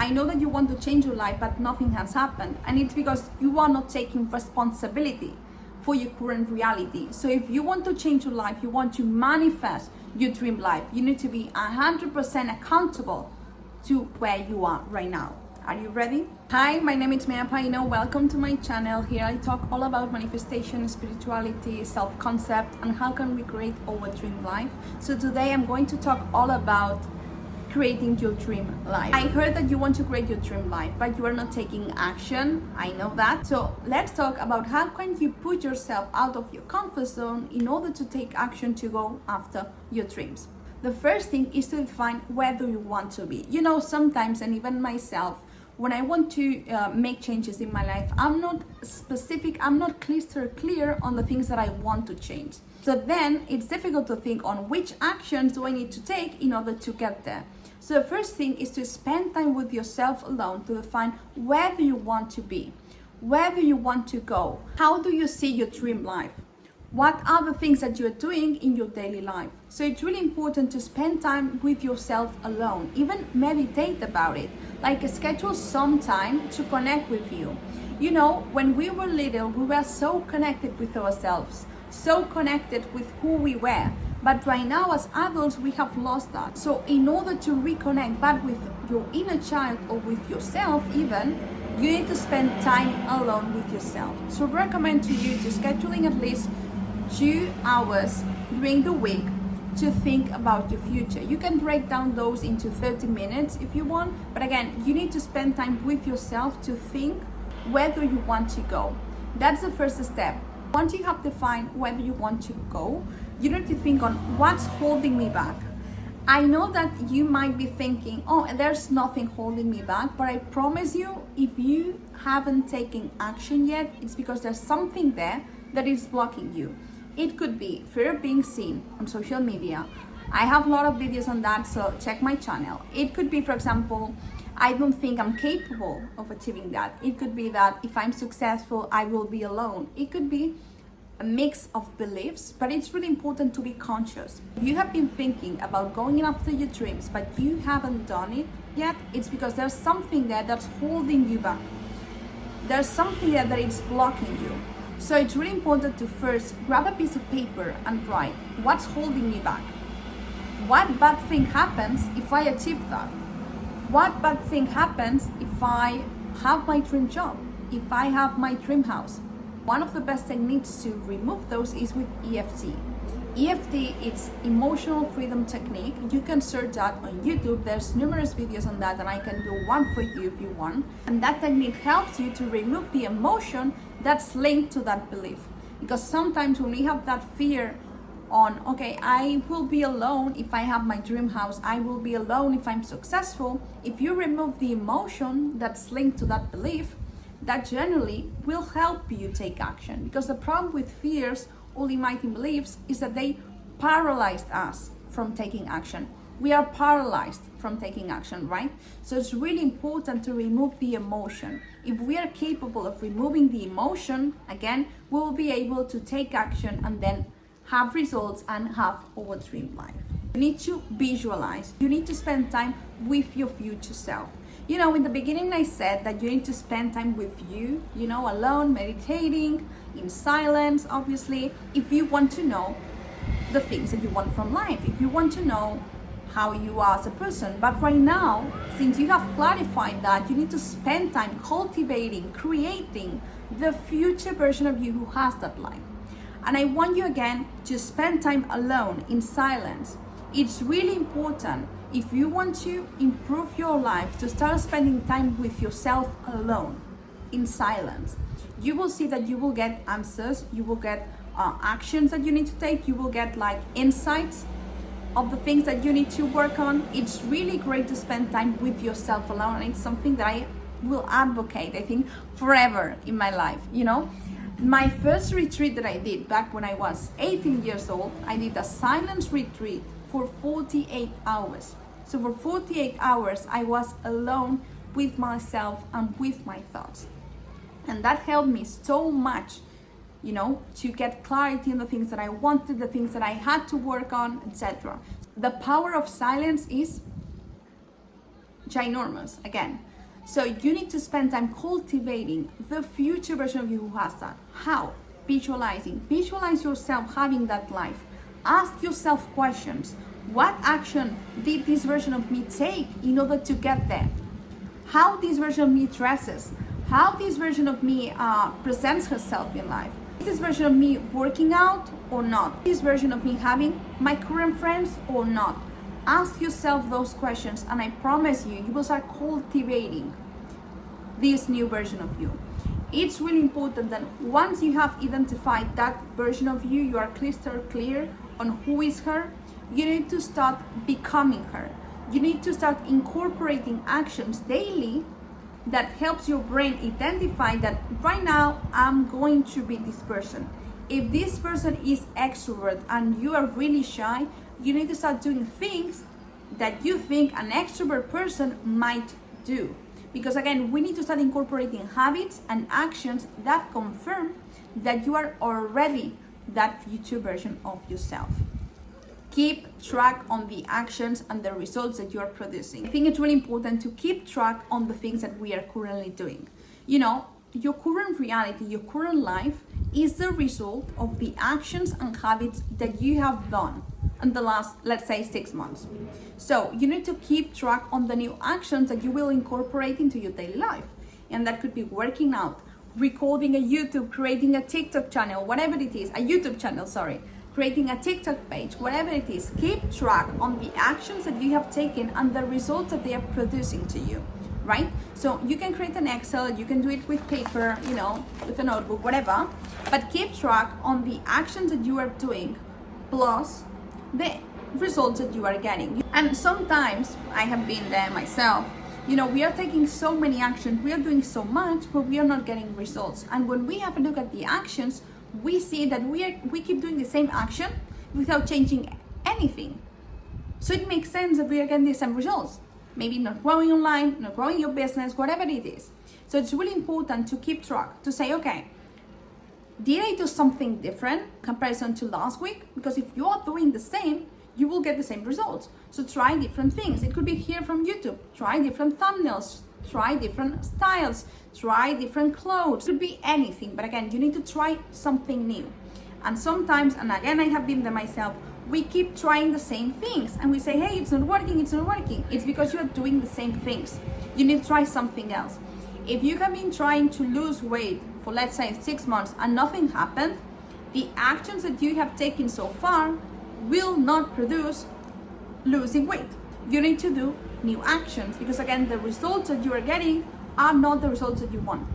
I know that you want to change your life, but nothing has happened. And it's because you are not taking responsibility for your current reality. So if you want to change your life, you want to manifest your dream life, you need to be 100% accountable to where you are right now. Are you ready? Hi, my name is Maya Paino. Welcome to my channel. Here I talk all about manifestation, spirituality, self-concept, and how can we create our dream life. So today I'm going to talk all about creating your dream life. I heard that you want to create your dream life, but you are not taking action. I know that. So let's talk about how can you put yourself out of your comfort zone in order to take action to go after your dreams. The first thing is to define where do you want to be. You know, sometimes, and even myself, when I want to make changes in my life, I'm not specific, I'm not crystal clear on the things that I want to change. So then it's difficult to think on which actions do I need to take in order to get there. So the first thing is to spend time with yourself alone to define where do you want to be, where do you want to go, how do you see your dream life, what are the things that you're doing in your daily life. So it's really important to spend time with yourself alone, even meditate about it, like schedule some time to connect with you. You know, when we were little, we were so connected with ourselves, so connected with who we were. But right now as adults, we have lost that. So in order to reconnect back with your inner child or with yourself even, you need to spend time alone with yourself. So recommend to you to scheduling at least 2 hours during the week to think about your future. You can break down those into 30 minutes if you want, but again, you need to spend time with yourself to think where do you want to go. That's the first step. Once you have defined where you want to go, you need to think on what's holding me back. I know that you might be thinking, oh, there's nothing holding me back, but I promise you, if you haven't taken action yet, it's because there's something there that is blocking you. It could be fear of being seen on social media. I have a lot of videos on that, so check my channel. It could be, for example, I don't think I'm capable of achieving that. It could be that if I'm successful, I will be alone. It could be a mix of beliefs, but it's really important to be conscious. If you have been thinking about going after your dreams, but you haven't done it yet, it's because there's something there that's holding you back. There's something there that is blocking you. So it's really important to first grab a piece of paper and write, what's holding me back? What bad thing happens if I achieve that? What bad thing happens if I have my dream job? If I have my dream house? One of the best techniques to remove those is with EFT. EFT, it's emotional freedom technique. You can search that on YouTube. There's numerous videos on that, and I can do one for you if you want. And that technique helps you to remove the emotion that's linked to that belief. Because sometimes when we have that fear on, okay, I will be alone if I have my dream house, I will be alone if I'm successful, if you remove the emotion that's linked to that belief, that generally will help you take action. Because the problem with fears or limiting beliefs is that they paralyzed us from taking action. We are paralyzed from taking action, right? So it's really important to remove the emotion. If we are capable of removing the emotion, again, we will be able to take action and then have results and have our dream life. You need to visualize. You need to spend time with your future self. You know, in the beginning I said that you need to spend time with you, you know, alone, meditating, in silence, obviously, if you want to know the things that you want from life, if you want to know how you are as a person. But right now, since you have clarified that, you need to spend time cultivating, creating the future version of you who has that life. And I want you again to spend time alone, in silence. It's really important, if you want to improve your life, to start spending time with yourself alone, in silence. You will see that you will get answers, you will get actions that you need to take, you will get like insights of the things that you need to work on. It's really great to spend time with yourself alone, and it's something that I will advocate, I think, forever in my life, you know. My first retreat that I did back when I was 18 years old, I did a silence retreat for 48 hours. So for 48 hours, I was alone with myself and with my thoughts. And that helped me so much, you know, to get clarity on the things that I wanted, the things that I had to work on, etc. The power of silence is ginormous again. So you need to spend time cultivating the future version of you who has that. How? Visualizing. Visualize yourself having that life. Ask yourself questions. What action did this version of me take in order to get there? How this version of me dresses? How this version of me presents herself in life? Is this version of me working out or not? Is this version of me having my current friends or not? Ask yourself those questions, and I promise you, you will start cultivating this new version of you. It's really important that once you have identified that version of you, you are crystal clear on who is her, you need to start becoming her. You need to start incorporating actions daily that helps your brain identify that right now I'm going to be this person. If this person is extrovert and you are really shy, you need to start doing things that you think an extrovert person might do. Because again, we need to start incorporating habits and actions that confirm that you are already that future version of yourself. Keep track on the actions and the results that you are producing. I think it's really important to keep track on the things that we are currently doing. You know, your current reality, your current life is the result of the actions and habits that you have done in the last, let's say, 6 months. So you need to keep track on the new actions that you will incorporate into your daily life. And that could be working out, recording a YouTube, creating a TikTok channel, whatever it is, a YouTube channel, sorry, creating a TikTok page, whatever it is. Keep track on the actions that you have taken and the results that they are producing to you, right? So you can create an Excel, you can do it with paper, you know, with a notebook, whatever, but keep track on the actions that you are doing plus the results that you are getting. And sometimes I have been there myself. You know, we are taking so many actions, we are doing so much, but we are not getting results. And when we have a look at the actions, we see that we keep doing the same action without changing anything. So it makes sense that we are getting the same results. Maybe not growing online, not growing your business, whatever it is. So it's really important to keep track, to say, okay, did I do something different in comparison to last week? Because if you are doing the same, you will get the same results. So try different things. It could be here from YouTube. Try different thumbnails. Try different styles. Try different clothes. It could be anything. But again, you need to try something new. And sometimes, and again, I have been there myself, we keep trying the same things. And we say, hey, it's not working, it's not working. It's because you are doing the same things. You need to try something else. If you have been trying to lose weight for, let's say, 6 months and nothing happened, the actions that you have taken so far will not produce losing weight. You need to do new actions because again, the results that you are getting are not the results that you want.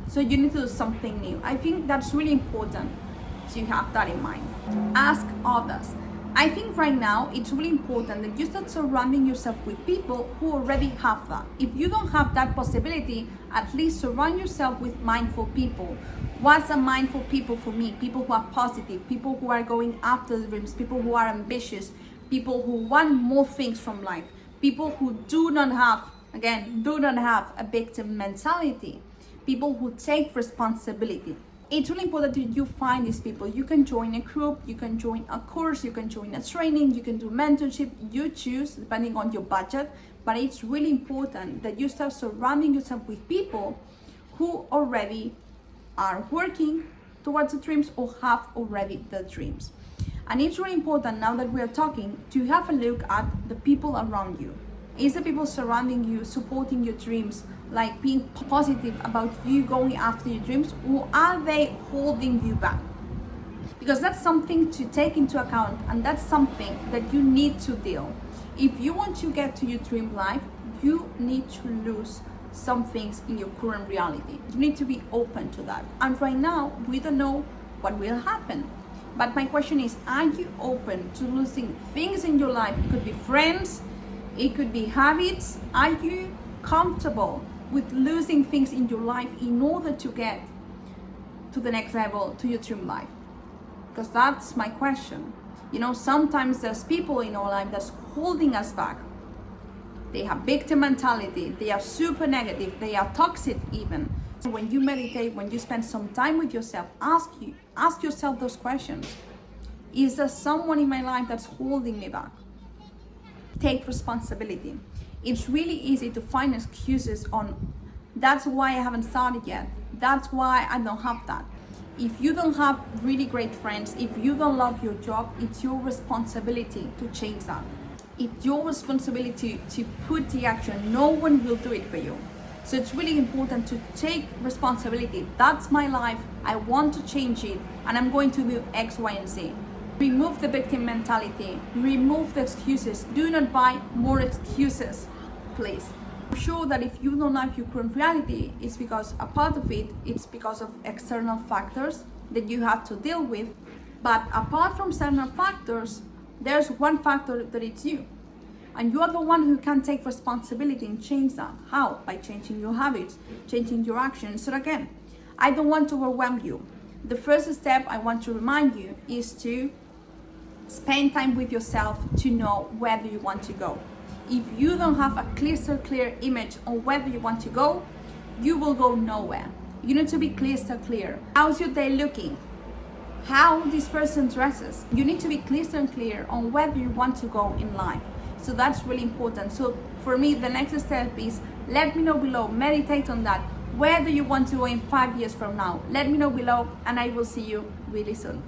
So you need to do something new. I think that's really important so you have that in mind. Ask others. I think right now it's really important that you start surrounding yourself with people who already have that. If you don't have that possibility, at least surround yourself with mindful people. What's a mindful people for me? People who are positive, people who are going after the dreams, people who are ambitious, people who want more things from life, people who do not have a victim mentality, people who take responsibility. It's really important that you find these people. You can join a group, you can join a course, you can join a training, you can do mentorship, you choose depending on your budget, but it's really important that you start surrounding yourself with people who already are working towards the dreams or have already the dreams. And it's really important now that we are talking to have a look at the people around you. Is the people surrounding you supporting your dreams, like being positive about you going after your dreams, or are they holding you back? Because that's something to take into account, and that's something that you need to deal. If you want to get to your dream life, you need to lose some things in your current reality. You need to be open to that. And right now, we don't know what will happen. But my question is, are you open to losing things in your life? It could be friends, it could be habits. Are you comfortable with losing things in your life in order to get to the next level, to your dream life? Because that's my question. You know, sometimes there's people in our life that's holding us back. They have victim mentality, they are super negative, they are toxic even. So when you meditate, when you spend some time with yourself, ask yourself those questions. Is there someone in my life that's holding me back? Take responsibility. It's really easy to find excuses on, that's why I haven't started yet. That's why I don't have that. If you don't have really great friends, if you don't love your job, it's your responsibility to change that. It's your responsibility to put the action. No one will do it for you. So it's really important to take responsibility. That's my life. I want to change it, and I'm going to do X, Y, and Z. Remove the victim mentality. Remove the excuses. Do not buy more excuses, please. I'm sure that if you don't like your current reality, it's because a part of it's because of external factors that you have to deal with. But apart from external factors, there's one factor that it's you. And you are the one who can take responsibility and change that. How? By changing your habits, changing your actions. So again, I don't want to overwhelm you. The first step I want to remind you is to spend time with yourself to know where do you want to go. If you don't have a clear image on whether you want to go, you will go nowhere. You need to be clear. How's your day looking? How this person dresses? You need to be clear on whether you want to go in life. So that's really important. So for me, the next step is, let me know below, meditate on that. Where do you want to go in 5 years from now? Let me know below, and I will see you really soon.